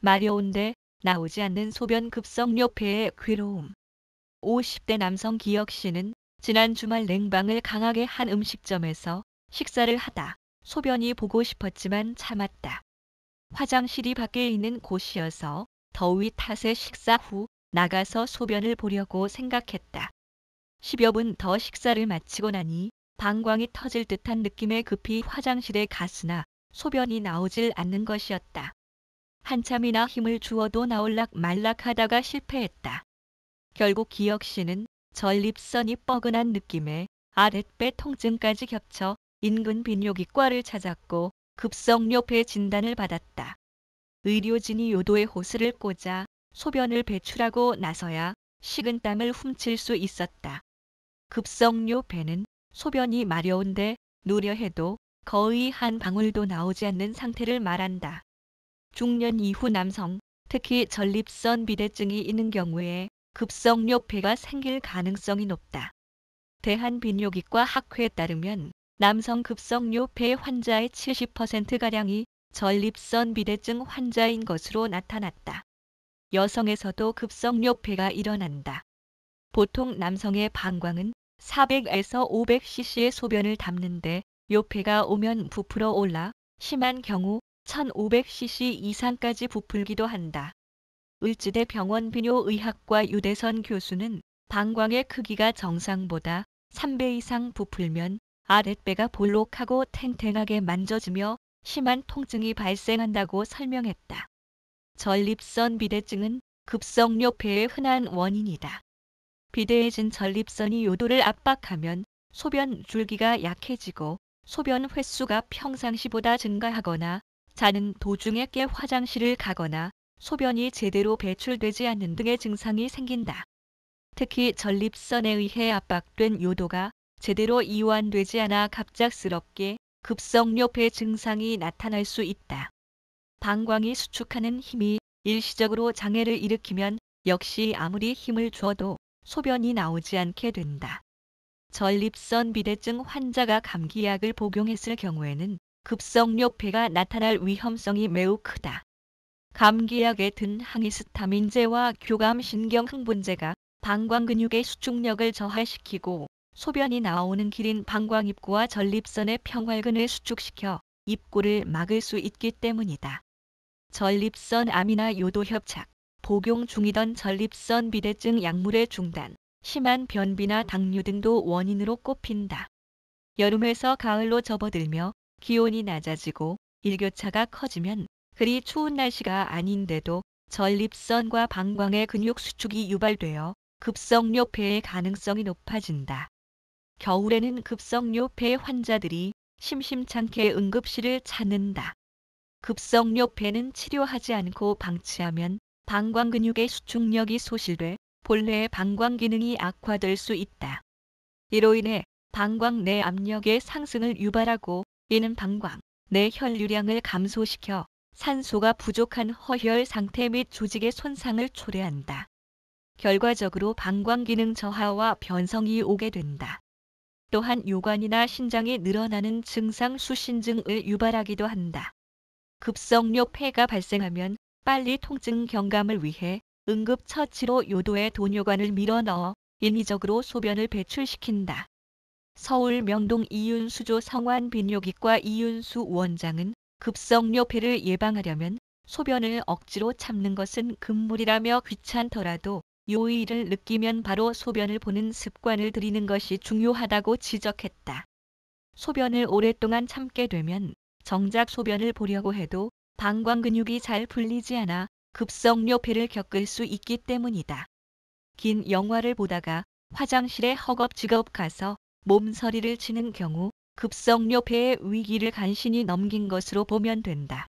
마려운데 나오지 않는 소변 급성뇨폐의 괴로움. 50대 남성 기혁 씨는 지난 주말 냉방을 강하게 한 음식점에서 식사를 하다 소변이 보고 싶었지만 참았다. 화장실이 밖에 있는 곳이어서 더위 탓에 식사 후 나가서 소변을 보려고 생각했다. 10여 분 더 식사를 마치고 나니 방광이 터질 듯한 느낌에 급히 화장실에 갔으나 소변이 나오질 않는 것이었다. 한참이나 힘을 주어도 나올락 말락하다가 실패했다. 결국 기혁 씨는 전립선이 뻐근한 느낌에 아랫배 통증까지 겹쳐 인근 비뇨기과를 찾았고 급성뇨폐 진단을 받았다. 의료진이 요도에 호스를 꽂아 소변을 배출하고 나서야 식은땀을 훔칠 수 있었다. 급성뇨폐는 소변이 마려운데 누려 해도 거의 한 방울도 나오지 않는 상태를 말한다. 중년 이후 남성, 특히 전립선 비대증이 있는 경우에 급성뇨폐가 생길 가능성이 높다. 대한비뇨기과 학회에 따르면 남성 급성뇨폐 환자의 70%가량이 전립선 비대증 환자인 것으로 나타났다. 여성에서도 급성뇨폐가 일어난다. 보통 남성의 방광은 400에서 500cc의 소변을 담는데 요폐가 오면 부풀어 올라 심한 경우 1500cc 이상까지 부풀기도 한다. 을지대 병원 비뇨의학과 유대선 교수는 방광의 크기가 정상보다 3배 이상 부풀면 아랫배가 볼록하고 탱탱하게 만져지며 심한 통증이 발생한다고 설명했다. 전립선 비대증은 급성뇨폐의 흔한 원인이다. 비대해진 전립선이 요도를 압박하면 소변 줄기가 약해지고 소변 횟수가 평상시보다 증가하거나 자는 도중에 깨 화장실을 가거나 소변이 제대로 배출되지 않는 등의 증상이 생긴다. 특히 전립선에 의해 압박된 요도가 제대로 이완되지 않아 갑작스럽게 급성뇨폐 증상이 나타날 수 있다. 방광이 수축하는 힘이 일시적으로 장애를 일으키면 역시 아무리 힘을 줘도 소변이 나오지 않게 된다. 전립선 비대증 환자가 감기약을 복용했을 경우에는 급성뇨폐가 나타날 위험성이 매우 크다. 감기약에 든 항히스타민제와 교감신경흥분제가 방광 근육의 수축력을 저하시키고 소변이 나오는 길인 방광입구와 전립선의 평활근을 수축시켜 입구를 막을 수 있기 때문이다. 전립선 암이나 요도 협착, 복용 중이던 전립선 비대증 약물의 중단, 심한 변비나 당뇨 등도 원인으로 꼽힌다. 여름에서 가을로 접어들며 기온이 낮아지고 일교차가 커지면 그리 추운 날씨가 아닌데도 전립선과 방광의 근육 수축이 유발되어 급성뇨폐의 가능성이 높아진다. 겨울에는 급성뇨폐 환자들이 심심찮게 응급실을 찾는다. 급성뇨폐는 치료하지 않고 방치하면 방광 근육의 수축력이 소실돼 본래의 방광 기능이 악화될 수 있다. 이로 인해 방광 내 압력의 상승을 유발하고 이는 방광 내 혈류량을 감소시켜 산소가 부족한 허혈 상태 및 조직의 손상을 초래한다. 결과적으로 방광 기능 저하와 변성이 오게 된다. 또한 요관이나 신장이 늘어나는 증상 수신증을 유발하기도 한다. 급성뇨폐가 발생하면 빨리 통증 경감을 위해 응급처치로 요도에 돈요관을 밀어넣어 인위적으로 소변을 배출시킨다. 서울 명동 이윤수조 성환비뇨기과 이윤수 원장은 급성뇨폐를 예방하려면 소변을 억지로 참는 것은 금물이라며 귀찮더라도 요일을 느끼면 바로 소변을 보는 습관을 들이는 것이 중요하다고 지적했다. 소변을 오랫동안 참게 되면 정작 소변을 보려고 해도 방광 근육이 잘 풀리지 않아 급성뇨폐를 겪을 수 있기 때문이다. 긴 영화를 보다가 화장실에 허겁지겁 가서 몸서리를 치는 경우 급성뇨폐의 위기를 간신히 넘긴 것으로 보면 된다.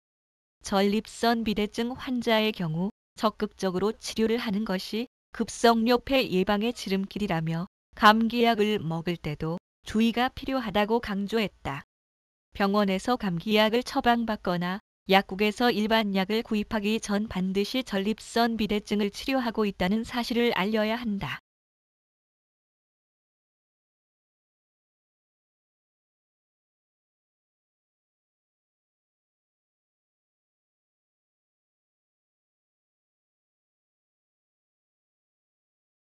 전립선 비대증 환자의 경우 적극적으로 치료를 하는 것이 급성뇨폐 예방의 지름길이라며 감기약을 먹을 때도 주의가 필요하다고 강조했다. 병원에서 감기약을 처방받거나 약국에서 일반 약을 구입하기 전 반드시 전립선 비대증을 치료하고 있다는 사실을 알려야 한다.